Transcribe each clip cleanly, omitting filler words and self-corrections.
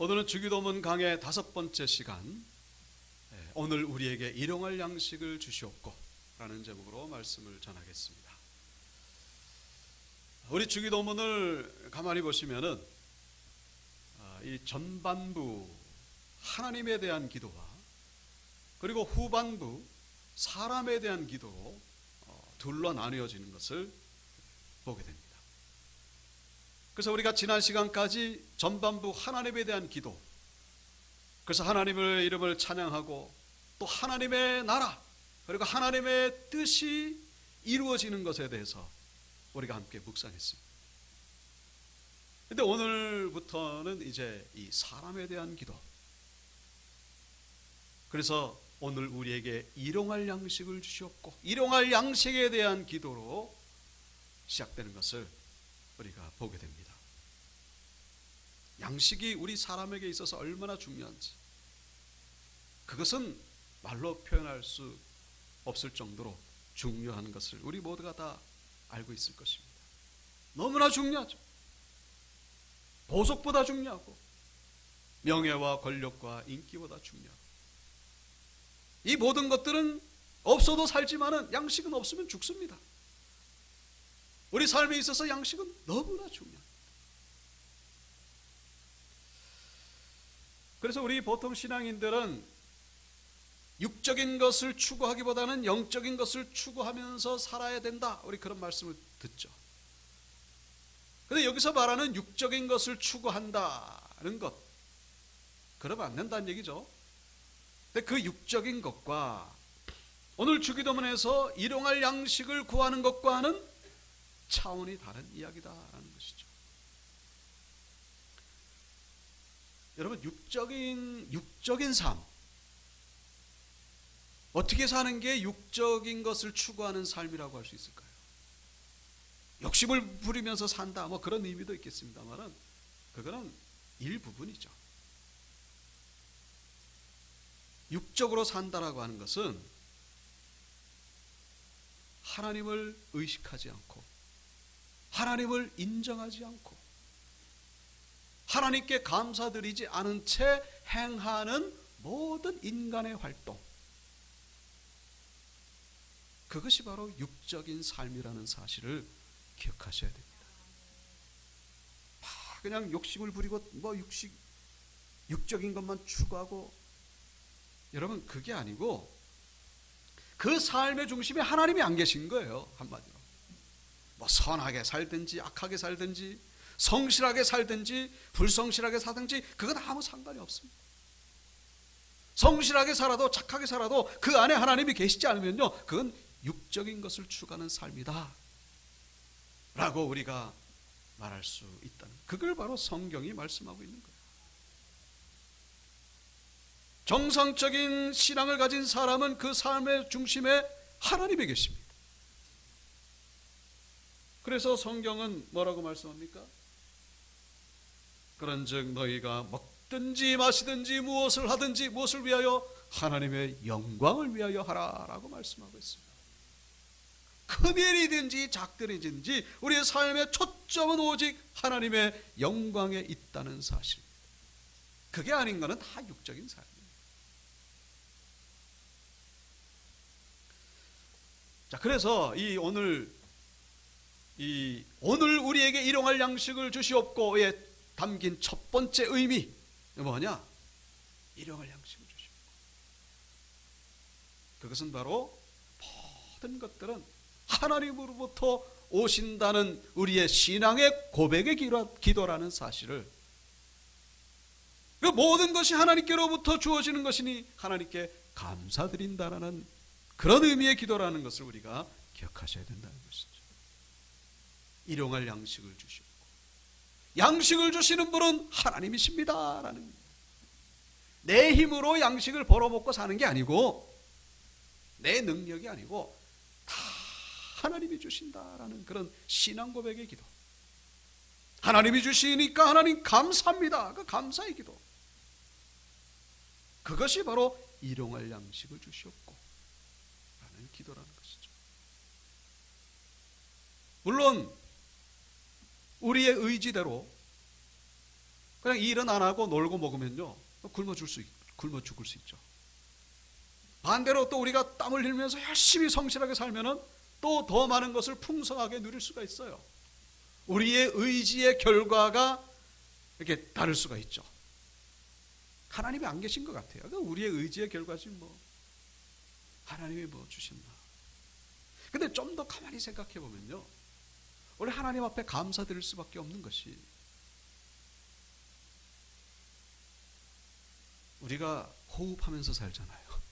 오늘은 주기도문 강의 5번째 시간, 오늘 우리에게 일용할 양식을 주시옵고 라는 제목으로 말씀을 전하겠습니다. 우리 주기도문을 가만히 보시면은 이 전반부 하나님에 대한 기도와 그리고 후반부 사람에 대한 기도로 둘로 나뉘어지는 것을 보게 됩니다. 그래서 우리가 지난 시간까지 전반부 하나님에 대한 기도, 그래서 하나님의 이름을 찬양하고 또 하나님의 나라 그리고 하나님의 뜻이 이루어지는 것에 대해서 우리가 함께 묵상했습니다. 그런데 오늘부터는 이제 이 사람에 대한 기도, 그래서 오늘 우리에게 일용할 양식을 주시옵고 일용할 양식에 대한 기도로 시작되는 것을 우리가 보게 됩니다. 양식이 우리 사람에게 있어서 얼마나 중요한지, 그것은 말로 표현할 수 없을 정도로 중요한 것을 우리 모두가 다 알고 있을 것입니다. 너무나 중요하죠. 보석보다 중요하고 명예와 권력과 인기보다 중요하고, 이 모든 것들은 없어도 살지만은 양식은 없으면 죽습니다. 우리 삶에 있어서 양식은 너무나 중요합니다. 그래서 우리 보통 신앙인들은 육적인 것을 추구하기보다는 영적인 것을 추구하면서 살아야 된다, 우리 그런 말씀을 듣죠. 그런데 여기서 말하는 육적인 것을 추구한다는 것, 그러면 안 된다는 얘기죠. 근데 그 육적인 것과 오늘 주기도문에서 일용할 양식을 구하는 것과는 차원이 다른 이야기다라는 것이죠. 여러분, 육적인 삶, 어떻게 사는 게 육적인 것을 추구하는 삶이라고 할 수 있을까요? 욕심을 부리면서 산다, 뭐 그런 의미도 있겠습니다만은 그거는 일부분이죠. 육적으로 산다라고 하는 것은 하나님을 의식하지 않고 하나님을 인정하지 않고 하나님께 감사드리지 않은 채 행하는 모든 인간의 활동, 그것이 바로 육적인 삶이라는 사실을 기억하셔야 됩니다. 그냥 욕심을 부리고 뭐 육적인 것만 추구하고, 여러분 그게 아니고 그 삶의 중심에 하나님이 안 계신 거예요. 한마디로 뭐 선하게 살든지 악하게 살든지 성실하게 살든지 불성실하게 살든지 그건 아무 상관이 없습니다. 성실하게 살아도 착하게 살아도 그 안에 하나님이 계시지 않으면요, 그건 육적인 것을 추구하는 삶이다 라고 우리가 말할 수 있다는, 그걸 바로 성경이 말씀하고 있는 거예요. 정상적인 신앙을 가진 사람은 그 삶의 중심에 하나님이 계십니다. 그래서 성경은 뭐라고 말씀합니까? 그런즉 너희가 먹든지 마시든지 무엇을 하든지 무엇을 위하여? 하나님의 영광을 위하여 하라라고 말씀하고 있습니다. 큰 일이든지 작들이든지 우리의 삶의 초점은 오직 하나님의 영광에 있다는 사실입니다. 그게 아닌 것은 다 육적인 삶이에요. 자, 그래서 오늘 우리에게 일용할 양식을 주시옵고에 담긴 첫 번째 의미 뭐냐? 일용할 양식을 주시옵고, 그것은 바로 모든 것들은 하나님으로부터 오신다는 우리의 신앙의 고백의 기도라는 사실을, 그 모든 것이 하나님께로부터 주어지는 것이니 하나님께 감사드린다라는 그런 의미의 기도라는 것을 우리가 기억하셔야 된다는 것이죠. 일용할 양식을 주시옵고, 양식을 주시는 분은 하나님이십니다라는, 내 힘으로 양식을 벌어먹고 사는 게 아니고 내 능력이 아니고 다 하나님이 주신다라는 그런 신앙 고백의 기도, 하나님이 주시니까 하나님 감사합니다, 그 감사의 기도, 그것이 바로 일용할 양식을 주시옵고 라는 기도라는 것이죠. 물론 우리의 의지대로 그냥 일은 안 하고 놀고 먹으면요, 굶어 죽을 수 있죠. 반대로 또 우리가 땀을 흘리면서 열심히 성실하게 살면은 또 더 많은 것을 풍성하게 누릴 수가 있어요. 우리의 의지의 결과가 이렇게 다를 수가 있죠. 하나님이 안 계신 것 같아요. 우리의 의지의 결과지 뭐. 하나님이 뭐 주신다. 근데 좀 더 가만히 생각해 보면요, 우리 하나님 앞에 감사드릴 수밖에 없는 것이, 우리가 호흡하면서 살잖아요.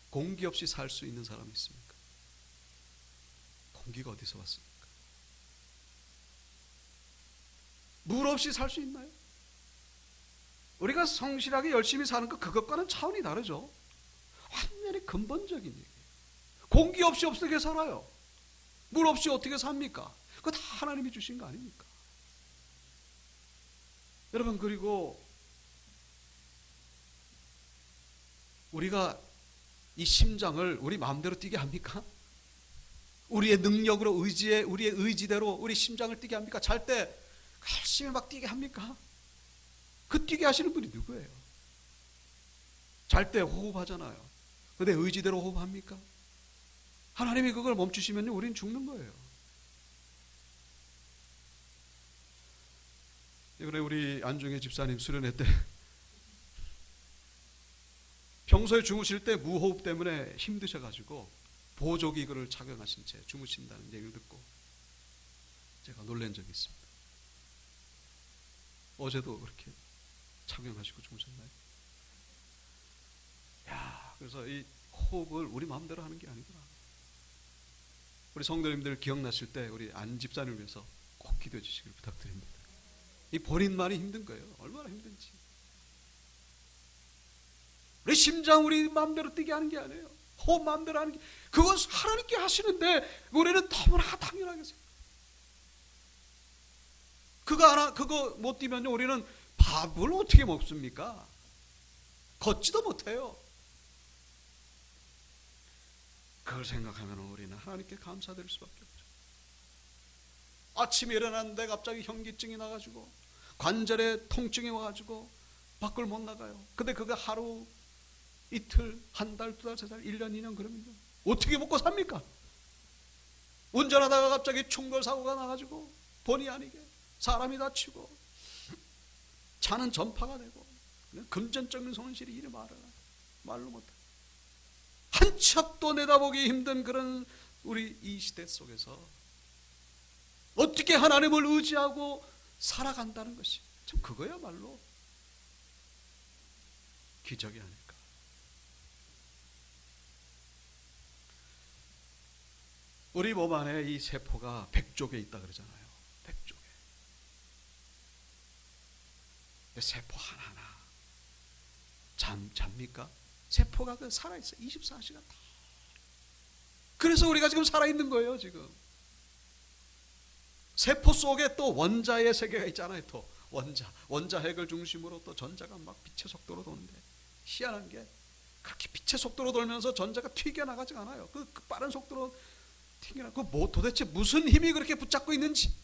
공기 없이 살 수 있는 사람이 있습니까? 공기가 어디서 왔습니까? 물 없이 살 수 있나요? 우리가 성실하게 열심히 사는 것, 그것과는 차원이 다르죠. 완전히 근본적인 얘기예요. 공기 없이 어떻게 살아요? 물 없이 어떻게 삽니까? 그거 다 하나님이 주신 거 아닙니까? 여러분, 그리고 우리가 이 심장을 우리 마음대로 뛰게 합니까? 우리의 능력으로, 우리의 의지대로 우리 심장을 뛰게 합니까? 잘 때 열심히 막 뛰게 합니까? 그 뛰게 하시는 분이 누구예요? 잘 때 호흡하잖아요. 근데 의지대로 호흡합니까? 하나님이 그걸 멈추시면 우리는 죽는 거예요. 이번에 우리 안중에 집사님 수련회 때 평소에 주무실 때 무호흡 때문에 힘드셔가지고 보조기구를 착용하신 채 주무신다는 얘기를 듣고 제가 놀란 적이 있습니다. 어제도 그렇게 착용하시고 주무셨나요? 그래서 이 호흡을 우리 마음대로 하는 게 아니구나. 우리 성도님들 기억나실 때 우리 안 집사님을 위해서 꼭 기도해 주시길 부탁드립니다. 이 본인만이 힘든 거예요. 얼마나 힘든지. 우리 심장 우리 마음대로 뛰게 하는 게 아니에요. 호흡 마음대로 하는 게, 그건 하나님께 하시는데 우리는 너무나 당연하게 생각해요. 그거 못 뛰면요, 우리는 밥을 어떻게 먹습니까? 걷지도 못해요. 그걸 생각하면 우리는 하나님께 감사드릴 수밖에 없죠. 아침에 일어났는데 갑자기 현기증이 나가지고 관절에 통증이 와가지고 밖을 못 나가요. 근데 그거 하루, 이틀, 한 달, 두 달, 세 달, 1년, 2년 그러면요, 어떻게 먹고 삽니까? 운전하다가 갑자기 충돌사고가 나가지고 본의 아니게 사람이 다치고 차는 전파가 되고 금전적인 손실이 이리 말로 못해. 한 치 앞도 내다보기 힘든 그런 우리 이 시대 속에서 어떻게 하나님을 의지하고 살아간다는 것이 참 그거야말로 기적이 아닐까. 우리 몸 안에 이 세포가 100조 개 있다 그러잖아요. 100조 개. 세포 하나하나 잡니까? 세포가 그 살아있어. 24시간 다. 그래서 우리가 지금 살아있는 거예요. 지금 세포 속에 또 원자의 세계가 있잖아요. 또 원자핵을 중심으로 또 전자가 막 빛의 속도로 도는데, 희한한 게 그렇게 빛의 속도로 돌면서 전자가 튀겨나가지 않아요. 그 빠른 속도로 튀겨나가. 뭐 도대체 무슨 힘이 그렇게 붙잡고 있는지.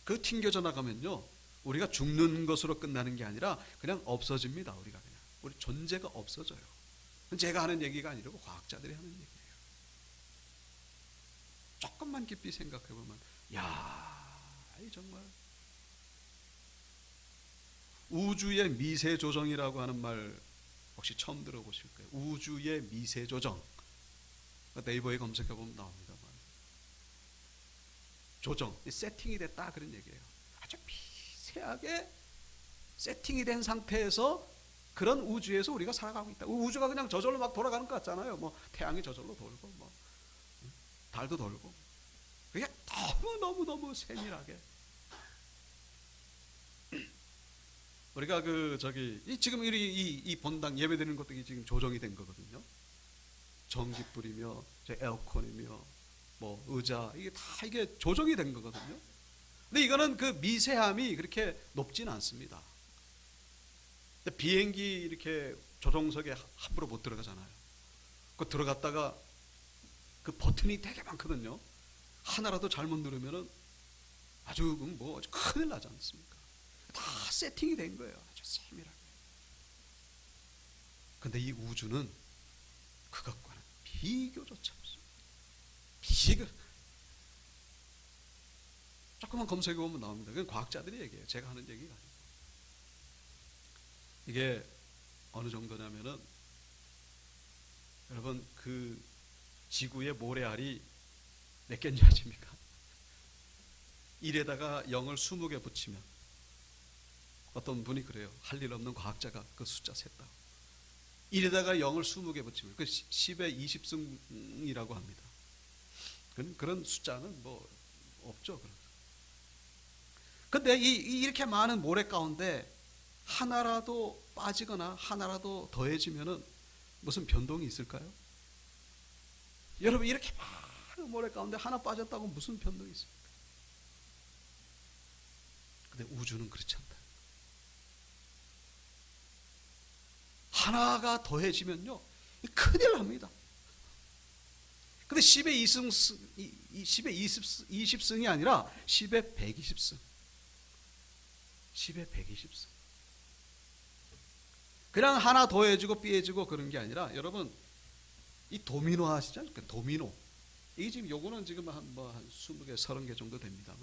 그 튕겨져 나가면요, 우리가 죽는 것으로 끝나는 게 아니라 그냥 없어집니다. 우리가 그냥 우리 존재가 없어져요. 제가 하는 얘기가 아니고 과학자들이 하는 얘기예요. 조금만 깊이 생각해 보면, 이 정말 우주의 미세 조정이라고 하는 말 혹시 처음 들어보실 거예요. 우주의 미세 조정. 네이버에 검색해 보면 나옵니다만, 조정, 세팅이 됐다 그런 얘기예요. 아주 미세하게 세팅이 된 상태에서 그런 우주에서 우리가 살아가고 있다. 우주가 그냥 저절로 막 돌아가는 것 같잖아요. 뭐 태양이 저절로 돌고, 뭐 달도 돌고. 그게 너무 세밀하게. 우리가 지금 이 본당 예배드리는 것도 지금 조정이 된 거거든요. 전기불이며 에어컨이며 뭐 의자, 이게 조정이 된 거거든요. 근데 이거는 그 미세함이 그렇게 높지는 않습니다. 비행기 이렇게 조종석에 함부로 못 들어가잖아요. 그 들어갔다가 그 버튼이 되게 많거든요. 하나라도 잘못 누르면은 아주 뭐 큰일 나지 않습니까? 다 세팅이 된 거예요. 아주 세밀하게. 근데 이 우주는 그것과는 비교조차 없습니다. 비교. 조금만 검색해 보면 나옵니다. 그건 과학자들이 얘기해요. 제가 하는 얘기가 아니고. 이게 어느 정도냐면은 여러분 그 지구의 모래알이 몇 개인지 아십니까? 1에다가 0을 20개 붙이면 어떤 분이 그래요. 할 일 없는 과학자가 그 숫자 셌다. 1에다가 0을 20개 붙이면 그 10의 20승이라고 합니다. 그런 숫자는 뭐 없죠. 근데 이렇게 많은 모래 가운데 하나라도 빠지거나 하나라도 더해지면은 무슨 변동이 있을까요? 여러분 이렇게 많은 모래 가운데 하나 빠졌다고 무슨 변동이 있습니까? 근데 우주는 그렇지 않다. 하나가 더해지면요 큰일 납니다. 근데 10의 20승이 아니라 10의 120승. 10의 120승. 그냥 하나 더해지고 삐해지고 그런 게 아니라 여러분 이 도미노 아시죠? 도미노. 이게 지금 요거는 지금 한 20개, 30개 정도 됩니다만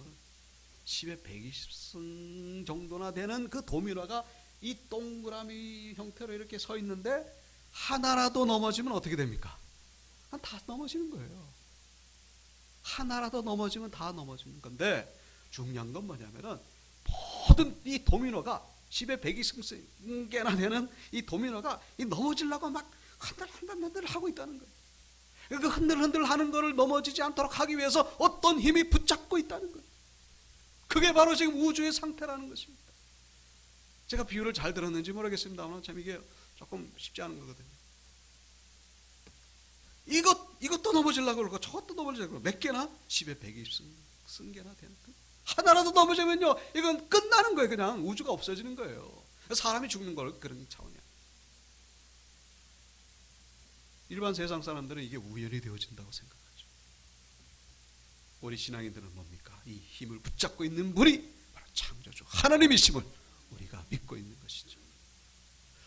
10의 120승 정도나 되는 그 도미노가 이 동그라미 형태로 이렇게 서 있는데 하나라도 넘어지면 어떻게 됩니까? 다 넘어지는 거예요. 하나라도 넘어지면 다 넘어지는 건데 중요한 건 뭐냐면은 모든 이 도미노가 10의 120개나 되는 이 도미노가 이 넘어지려고 막 흔들흔들 하고 있다는 거예요. 그 흔들흔들 하는 거를 넘어지지 않도록 하기 위해서 어떤 힘이 붙잡고 있다는 거예요. 그게 바로 지금 우주의 상태라는 것입니다. 제가 비유를 잘 들었는지 모르겠습니다만 참 이게 조금 쉽지 않은 거거든요. 이것도 넘어지려고 그러고 저것도 넘어지려고 그러고 몇 개나? 10의 120승 개나 되는 거. 하나라도 넘어지면요 이건 끝나는 거예요. 그냥 우주가 없어지는 거예요. 사람이 죽는 걸 그런 차원이야. 일반 세상 사람들은 이게 우연히 되어진다고 생각하죠. 우리 신앙인들은 뭡니까? 이 힘을 붙잡고 있는 분이 바로 창조주 하나님이심을 우리가 믿고 있는 것이죠.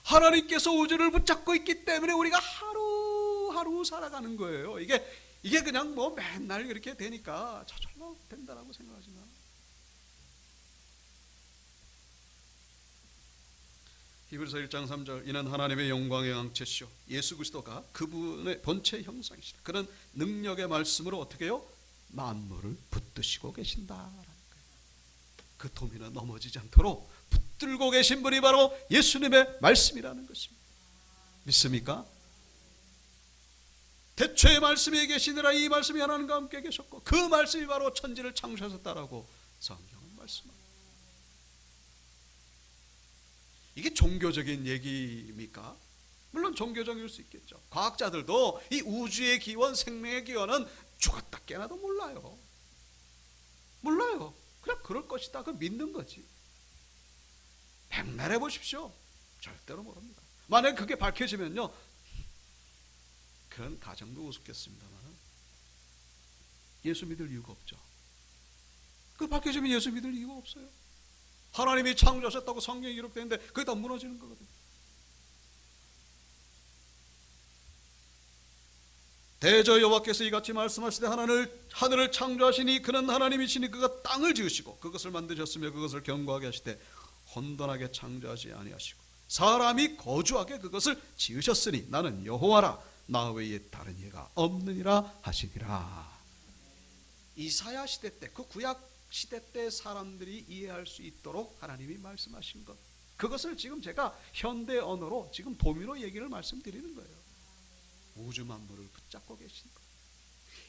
하나님께서 우주를 붙잡고 있기 때문에 우리가 하루하루 살아가는 거예요. 이게 그냥 뭐 맨날 그렇게 되니까 저절로 된다라고 생각하지만 히브리서 1장 3절 이는 하나님의 영광의 왕체시오 예수 그리스도가 그분의 본체 형상이시다. 그런 능력의 말씀으로 어떻게 해요? 만물을 붙드시고 계신다라는 거예요. 그 도미노 넘어지지 않도록 붙들고 계신 분이 바로 예수님의 말씀이라는 것입니다. 믿습니까? 태초의 말씀이 계시니라 이 말씀이 하나님과 함께 계셨고 그 말씀이 바로 천지를 창조하셨다라고 성경은 말씀합니다. 이게 종교적인 얘기입니까? 물론 종교적일 수 있겠죠. 과학자들도 이 우주의 기원, 생명의 기원은 죽었다 깨나도 몰라요. 그냥 그럴 것이다. 그걸 믿는 거지. 백날 해보십시오. 절대로 모릅니다. 만약에 그게 밝혀지면요 그런 가정도 우습겠습니다만 예수 믿을 이유가 없죠. 그 밝혀지면 예수 믿을 이유가 없어요. 하나님이 창조하셨다고 성경에 기록되는데 그게 다 무너지는 거거든요. 대저 여호와께서 이같이 말씀하시되 하늘을 창조하시니 그는 하나님이시니 그가 땅을 지으시고 그것을 만드셨으며 그것을 견고하게 하시되 혼돈하게 창조하지 아니하시고 사람이 거주하게 그것을 지으셨으니 나는 여호와라 나 외에 다른 예가 없느니라 하시니라. 이사야 시대 때 그 구약 시대 때 사람들이 이해할 수 있도록 하나님이 말씀하신 것, 그것을 지금 제가 현대 언어로 지금 도미노 얘기를 말씀드리는 거예요. 우주 만물을 붙잡고 계신 것,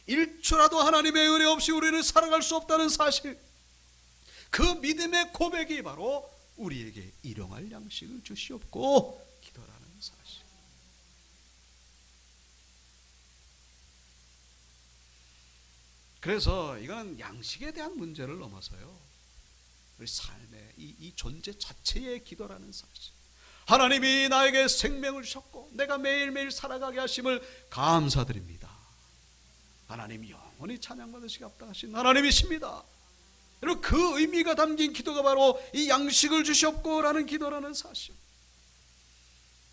1초라도 하나님의 은혜 없이 우리는 살아갈 수 없다는 사실, 그 믿음의 고백이 바로 우리에게 일용할 양식을 주시옵고 기도라는 사실. 그래서 이거는 양식에 대한 문제를 넘어서요, 우리 삶의 이 존재 자체의 기도라는 사실. 하나님이 나에게 생명을 주셨고 내가 매일매일 살아가게 하심을 감사드립니다. 하나님 영원히 찬양받으시기 합당하신 하나님이십니다. 여러분, 그 의미가 담긴 기도가 바로 이 양식을 주시옵고라는 기도라는 사실,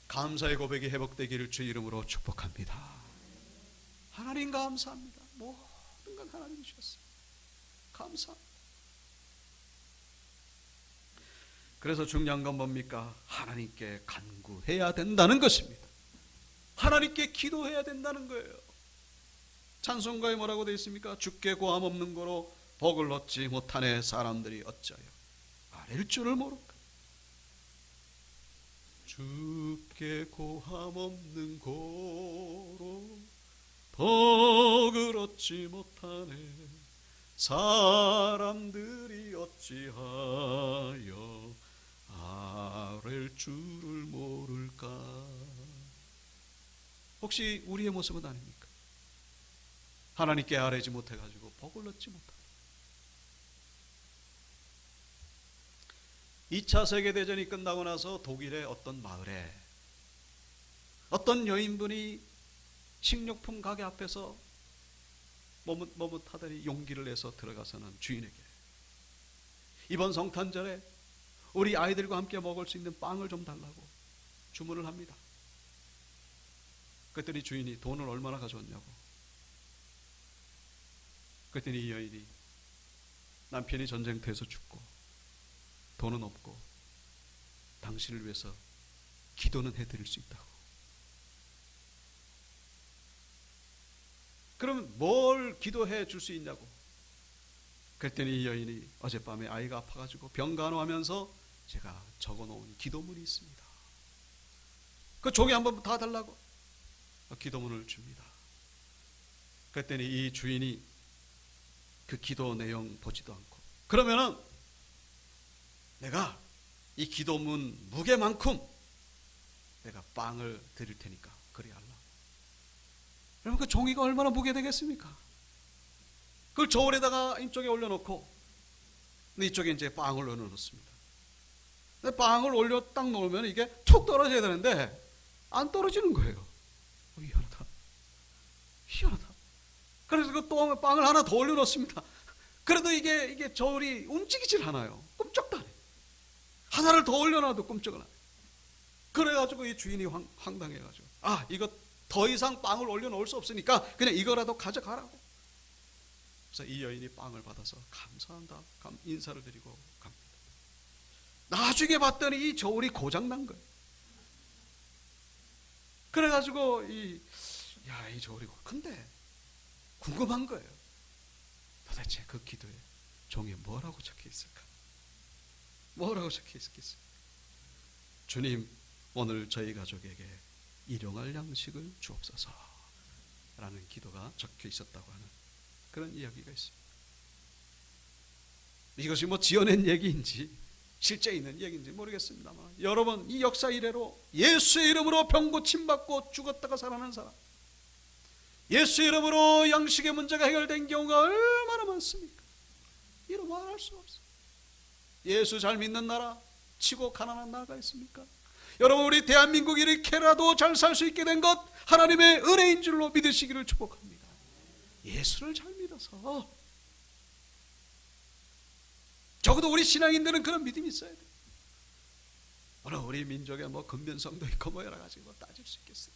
감사의 고백이 회복되기를 주 이름으로 축복합니다. 하나님 감사합니다. 모든 걸 하나님이 주셨어요. 감사합니다. 그래서 중요한 건 뭡니까? 하나님께 간구해야 된다는 것입니다. 하나님께 기도해야 된다는 거예요. 찬송가에 뭐라고 되어 있습니까? 주께 고함 없는 거로 복을 얻지 못하네 사람들이 어찌하여 아랠 줄을 모를까. 주께 고함 없는 고로 복을 얻지 못하네 사람들이 어찌하여 아랠 줄을 모를까. 혹시 우리의 모습은 아닙니까? 하나님께 아뢰지 못해가지고 복을 얻지 못합니다. 2차 세계대전이 끝나고 나서 독일의 어떤 마을에 어떤 여인분이 식료품 가게 앞에서 머뭇하더니 용기를 내서 들어가서는 주인에게 이번 성탄절에 우리 아이들과 함께 먹을 수 있는 빵을 좀 달라고 주문을 합니다. 그랬더니 주인이 돈을 얼마나 가져왔냐고. 그랬더니 이 여인이 남편이 전쟁터에서 죽고 돈은 없고 당신을 위해서 기도는 해드릴 수 있다고. 그러면 뭘 기도해 줄 수 있냐고. 그랬더니 이 여인이 어젯밤에 아이가 아파가지고 병간호하면서 제가 적어놓은 기도문이 있습니다. 그 종이 한번 다 달라고 기도문을 줍니다. 그랬더니 이 주인이 그 기도 내용 보지도 않고, 그러면은 내가 이 기도문 무게만큼 내가 빵을 드릴 테니까 그리 하라. 여러분, 그 종이가 얼마나 무게 되겠습니까? 그걸 저울에다가 이쪽에 올려놓고 이쪽에 이제 빵을 올려놓습니다. 근데 빵을 올려 딱 놓으면 이게 툭 떨어져야 되는데 안 떨어지는 거예요. 희한하다. 그래서 그 또 빵을 하나 더 올려놓습니다. 그래도 이게 저울이 움직이질 않아요. 꿈쩍도 안 해요. 하나를 더 올려놔도 꿈쩍을 안 해요. 그래가지고 이 주인이 황당해가지고 이거 더 이상 빵을 올려놓을 수 없으니까 그냥 이거라도 가져가라고. 그래서 이 여인이 빵을 받아서 감사한다 인사를 드리고 갑니다. 나중에 봤더니 이 저울이 고장난 거예요. 그래가지고 이 저울이 근데 궁금한 거예요. 도대체 그 기도에 종이에 뭐라고 적혀 있을까? 뭐라고 적혀 있겠어요? 주님, 오늘 저희 가족에게 일용할 양식을 주옵소서 라는 기도가 적혀 있었다고 하는 그런 이야기가 있습니다. 이것이 지어낸 얘기인지 실제 있는 얘기인지 모르겠습니다만, 여러분, 이 역사 이래로 예수의 이름으로 병 고침받고 죽었다가 살아난 사람, 예수의 이름으로 양식의 문제가 해결된 경우가 얼마나 많습니까? 이루 말할 수 없어요. 예수 잘 믿는 나라 치고 가난한 나라가 있습니까? 여러분, 우리 대한민국이 이렇게라도 잘 살 수 있게 된 것 하나님의 은혜인 줄로 믿으시기를 축복합니다. 예수를 잘 믿어서 적어도 우리 신앙인들은 그런 믿음이 있어야 돼요. 오늘 우리 민족에 근면성도 있고 여러 가지 따질 수 있겠어요.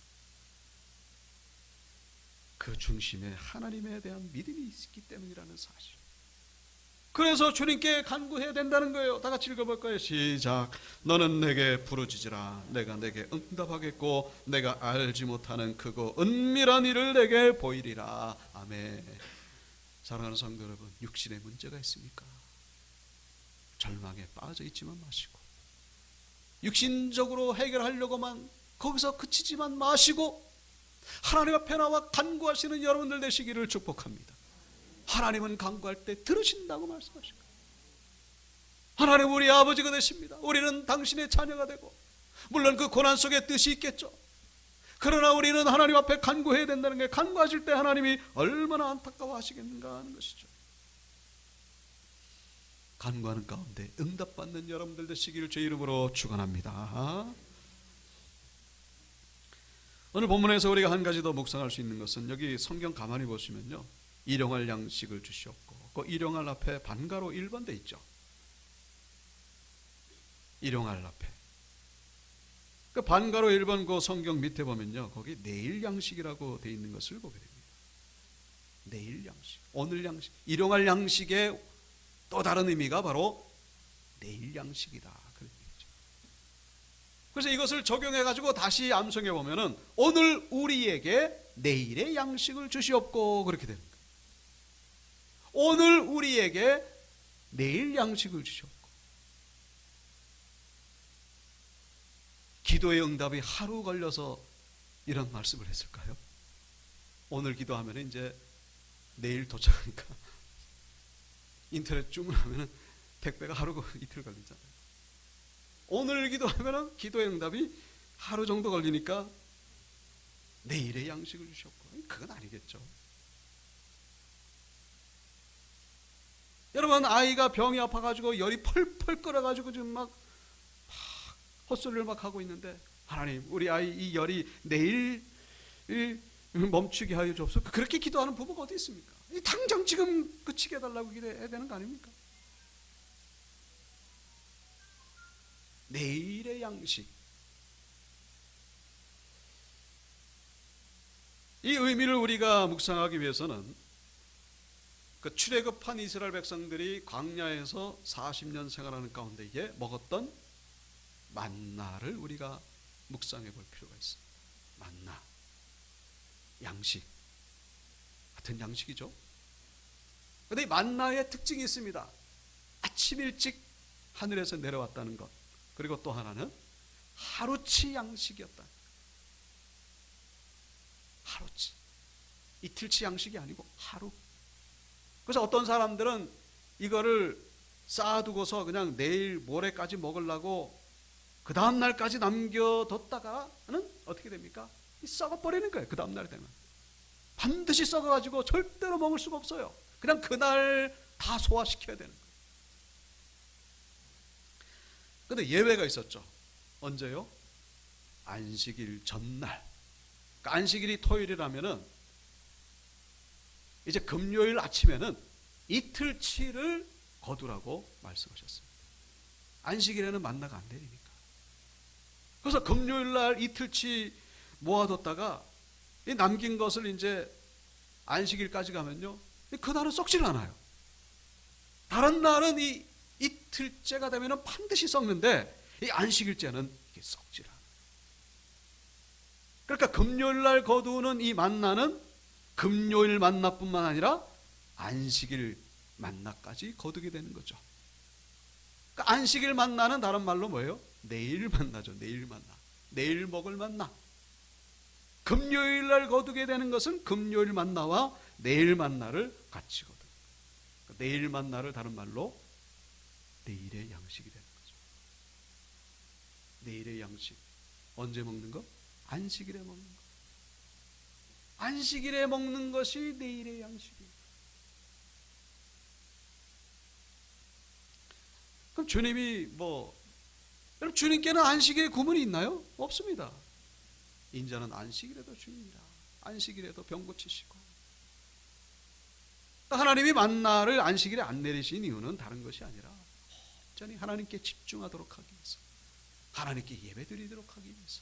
그 중심에 하나님에 대한 믿음이 있기 때문이라는 사실. 그래서 주님께 간구해야 된다는 거예요. 다 같이 읽어볼까요? 시작. 너는 내게 부르짖으라. 내가 내게 응답하겠고 내가 알지 못하는 크고 은밀한 일을 내게 보이리라. 아멘. 사랑하는 성도 여러분, 육신에 문제가 있습니까? 절망에 빠져 있지만 마시고, 육신적으로 해결하려고만 거기서 그치지만 마시고, 하나님 앞에 나와 간구하시는 여러분들 되시기를 축복합니다. 하나님은 간구할 때 들으신다고 말씀하십니다. 하나님 우리 아버지가 되십니다. 우리는 당신의 자녀가 되고, 물론 그 고난 속에 뜻이 있겠죠. 그러나 우리는 하나님 앞에 간구해야 된다는 게, 간구하실 때 하나님이 얼마나 안타까워하시겠는가 하는 것이죠. 간구하는 가운데 응답받는 여러분들 되시기를 제 이름으로 축원합니다. 오늘 본문에서 우리가 한 가지 더 묵상할 수 있는 것은, 여기 성경 가만히 보시면요, 일용할 양식을 주시옵고, 그 일용할 앞에 반가로 1번 돼 있죠. 일용할 앞에 그 반가로 1번 그 성경 밑에 보면요, 거기 내일 양식이라고 돼 있는 것을 보게 됩니다. 내일 양식, 오늘 양식, 일용할 양식의 또 다른 의미가 바로 내일 양식이다, 그런 얘기죠. 그래서 이것을 적용해 가지고 다시 암송해 보면은 오늘 우리에게 내일의 양식을 주시옵고, 그렇게 되는 거예요. 오늘 우리에게 내일 양식을 주시옵고. 기도의 응답이 하루 걸려서 이런 말씀을 했을까요? 오늘 기도하면 이제 내일 도착하니까 인터넷 주문하면 택배가 하루 이틀 걸리잖아요. 오늘 기도하면 기도의 응답이 하루 정도 걸리니까 내일의 양식을 주셨고, 그건 아니겠죠. 여러분, 아이가 병이 아파가지고 열이 펄펄 끓어가지고 지금 막 헛소리를 막 하고 있는데, 하나님 우리 아이 이 열이 내일 멈추게 하여 주옵소서. 그렇게 기도하는 부부가 어디 있습니까? 당장 지금 그치게 해달라고 기도해야 되는 거 아닙니까? 내일의 양식, 이 의미를 우리가 묵상하기 위해서는 그 출애굽한 이스라엘 백성들이 광야에서 40년 생활하는 가운데에 먹었던 만나를 우리가 묵상해 볼 필요가 있습니다. 만나, 양식, 같은 양식이죠. 그런데 이 만나의 특징이 있습니다. 아침 일찍 하늘에서 내려왔다는 것, 그리고 또 하나는 하루치 양식이었다. 하루치, 이틀치 양식이 아니고 하루. 그래서 어떤 사람들은 이거를 쌓아두고서 그냥 내일 모레까지 먹으려고 그 다음 날까지 남겨뒀다가는 어떻게 됩니까? 썩어버리는 거예요. 그 다음 날 되면 반드시 썩어가지고 절대로 먹을 수가 없어요. 그냥 그날 다 소화시켜야 되는 거예요. 근데 예외가 있었죠. 언제요? 안식일 전날. 그러니까 안식일이 토요일이라면은 이제 금요일 아침에는 이틀치를 거두라고 말씀하셨습니다. 안식일에는 만나가 안 되니까. 그래서 금요일 날 이틀치 모아뒀다가 이 남긴 것을 이제 안식일까지 가면요, 그날은 썩질 않아요. 다른 날은 이 이틀째가 되면은 반드시 썩는데 이 안식일째는 이게 썩질 않아요. 그러니까 금요일 날 거두는 이 만나는 금요일 만나뿐만 아니라 안식일 만나까지 거두게 되는 거죠. 그러니까 안식일 만나는 다른 말로 뭐예요? 내일 만나죠. 내일 만나, 내일 먹을 만나. 금요일 날 거두게 되는 것은 금요일 만나와 내일 만나를 같이 거두. 그러니까 내일 만나를 다른 말로 내일의 양식이 되는 거죠. 내일의 양식, 언제 먹는 거? 안식일에 먹는 거. 안식일에 먹는 것이 내일의 양식이에요. 그럼 주님이 여러분, 주님께는 안식일에 구분이 있나요? 없습니다. 인자는 안식일에도 주님이라, 안식일에도 병 고치시고. 하나님이 만나를 안식일에 안 내리신 이유는 다른 것이 아니라 온전히 하나님께 집중하도록 하기 위해서, 하나님께 예배드리도록 하기 위해서.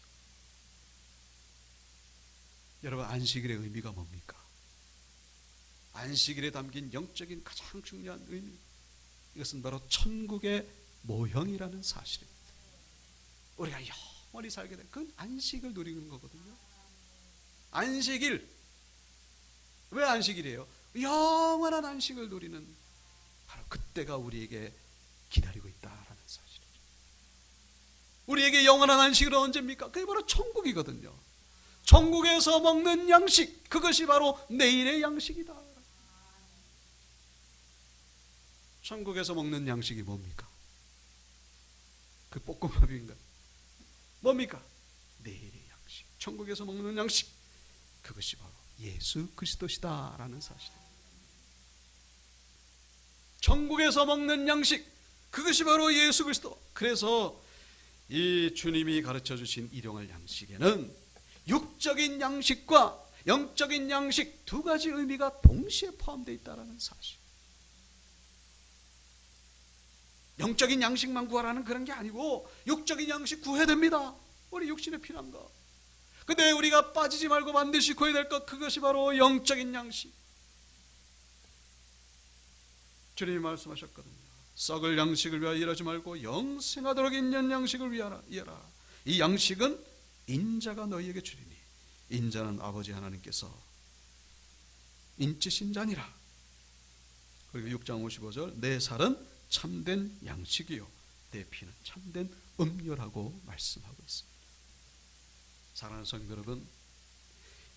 여러분, 안식일의 의미가 뭡니까? 안식일에 담긴 영적인 가장 중요한 의미, 이것은 바로 천국의 모형이라는 사실입니다. 우리가 영원히 살게 된 그 안식을 누리는 거거든요. 안식일, 왜 안식일이에요? 영원한 안식을 누리는, 바로 그때가 우리에게 기다리고 있다라는 사실이죠. 우리에게 영원한 안식은 언제입니까? 그게 바로 천국이거든요. 천국에서 먹는 양식, 그것이 바로 내일의 양식이다. 천국에서 먹는 양식이 뭡니까? 그 볶음밥인가? 뭡니까? 내일의 양식, 천국에서 먹는 양식, 그것이 바로 예수 그리스도시다라는 사실입니다. 천국에서 먹는 양식, 그것이 바로 예수 그리스도. 그래서 이 주님이 가르쳐 주신 일용할 양식에는 육적인 양식과 영적인 양식 두 가지 의미가 동시에 포함되어 있다는 사실. 영적인 양식만 구하라는 그런 게 아니고 육적인 양식 구해야 됩니다. 우리 육신에 필요한 거. 근데 우리가 빠지지 말고 반드시 구해야 될 것, 그것이 바로 영적인 양식. 주님이 말씀하셨거든요. 썩을 양식을 위하여 일하지 말고 영생하도록 있는 양식을 위하라. 이 양식은 인자가 너희에게 주리니 인자는 아버지 하나님께서 인치신 자니라. 그리고 6장 55절 내 살은 참된 양식이요 내 피는 참된 음료라고 말씀하고 있습니다. 사랑하는 성도 여러분,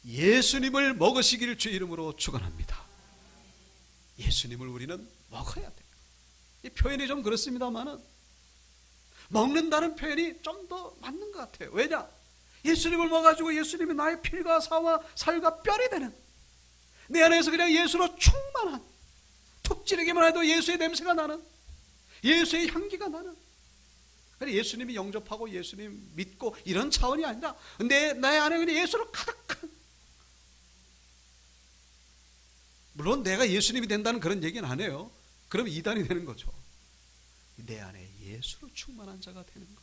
예수님을 먹으시기를 주 이름으로 축원합니다. 예수님을 우리는 먹어야 돼요. 이 표현이 좀 그렇습니다만은 먹는다는 표현이 좀 더 맞는 것 같아요. 왜냐? 예수님을 먹어가지고 예수님이 나의 피가 살과 뼈이 되는, 내 안에서 그냥 예수로 충만한, 툭 찌르기만 해도 예수의 냄새가 나는, 예수의 향기가 나는, 예수님이 영접하고 예수님 믿고 이런 차원이 아니라 나의 안에 그냥 예수로 가득한, 물론 내가 예수님이 된다는 그런 얘기는 안 해요. 그럼 이단이 되는 거죠. 내 안에 예수로 충만한 자가 되는 것.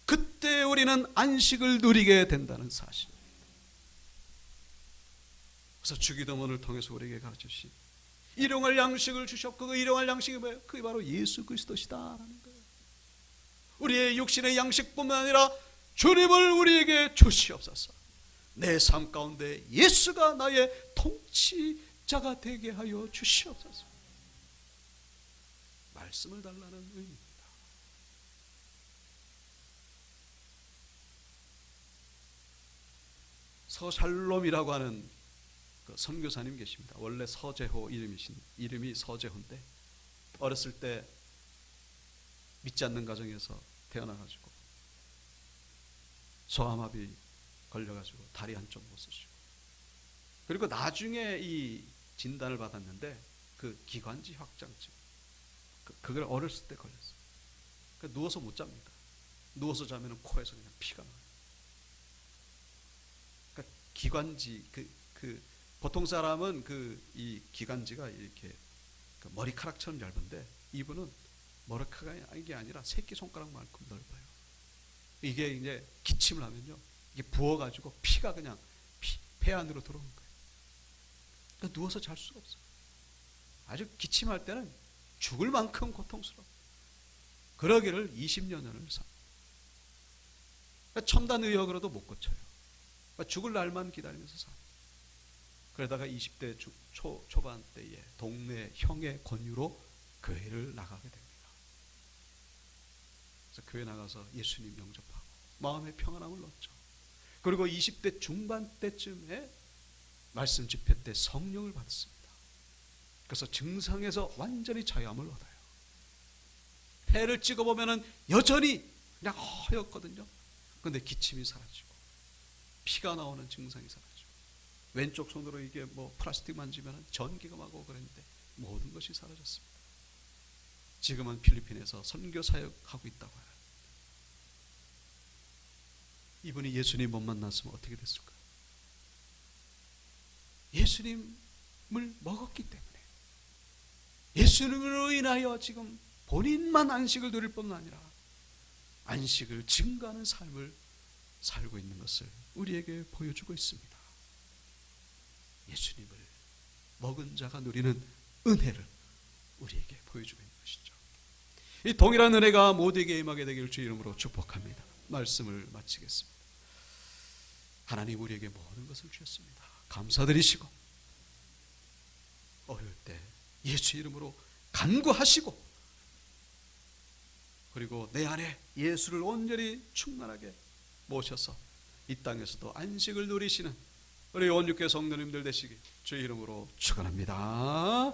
그때 우리는 안식을 누리게 된다는 사실. 그래서 주기도문을 통해서 우리에게 가르치신 일용할 양식을 주셨고, 그 일용할 양식이 뭐예요? 그게 바로 예수 그리스도시다라는 거예요. 우리의 육신의 양식뿐만 아니라 주님을 우리에게 주시옵소서. 내 삶 가운데 예수가 나의 통치자가 되게 하여 주시옵소서. 말씀을 달라는 의미입니다. 서샬롬이라고 하는 그 선교사님 계십니다. 원래 서재호 이름이 서재호인데 어렸을 때 믿지 않는 가정에서 태어나가지고 소아마비 걸려가지고 다리 한쪽 못 쓰시고, 그리고 나중에 이 진단을 받았는데 그 기관지 확장증, 그걸 어렸을 때 걸렸어요. 그러니까 누워서 못 잡니다. 누워서 자면 코에서 그냥 피가 나요. 그러니까 기관지 보통 사람은 이 기관지가 이렇게 머리카락처럼 얇은데 이분은 머리카락이 아니라 새끼손가락만큼 넓어요. 이게 이제 기침을 하면요, 이게 부어가지고 피가 그냥 폐 안으로 들어오는 거예요. 그러니까 누워서 잘 수가 없어요. 아주 기침할 때는 죽을 만큼 고통스러워. 그러기를 20년을 사. 그러니까 첨단 의학으로도 못 고쳐요. 그러니까 죽을 날만 기다리면서 사. 그러다가 20대 초반 때에 동네 형의 권유로 교회를 나가게 됩니다. 그래서 교회 나가서 예수님 영접하고 마음의 평안함을 얻죠. 그리고 20대 중반 때쯤에 말씀 집회 때 성령을 받습니다. 그래서 증상에서 완전히 자유함을 얻어요. 폐를 찍어보면 여전히 그냥 허였거든요. 그런데 기침이 사라지고 피가 나오는 증상이 사라지고, 왼쪽 손으로 이게 뭐 플라스틱 만지면 전기가 막 오고 그랬는데 모든 것이 사라졌습니다. 지금은 필리핀에서 선교 사역하고 있다고 해요. 이분이 예수님 못 만났으면 어떻게 됐을까요? 예수님을 먹었기 때문에, 예수님으로 인하여 지금 본인만 안식을 누릴 뿐만 아니라 안식을 증거하는 삶을 살고 있는 것을 우리에게 보여주고 있습니다. 예수님을 먹은 자가 누리는 은혜를 우리에게 보여주고 있는 것이죠. 이 동일한 은혜가 모두에게 임하게 되기를 주 이름으로 축복합니다. 말씀을 마치겠습니다. 하나님 우리에게 모든 것을 주셨습니다. 감사드리시고 어려울 때 예수 이름으로 간구하시고, 그리고 내 안에 예수를 온전히 충만하게 모셔서 이 땅에서도 안식을 누리시는 우리 온육교 성도님들 되시기 주 이름으로 축원합니다.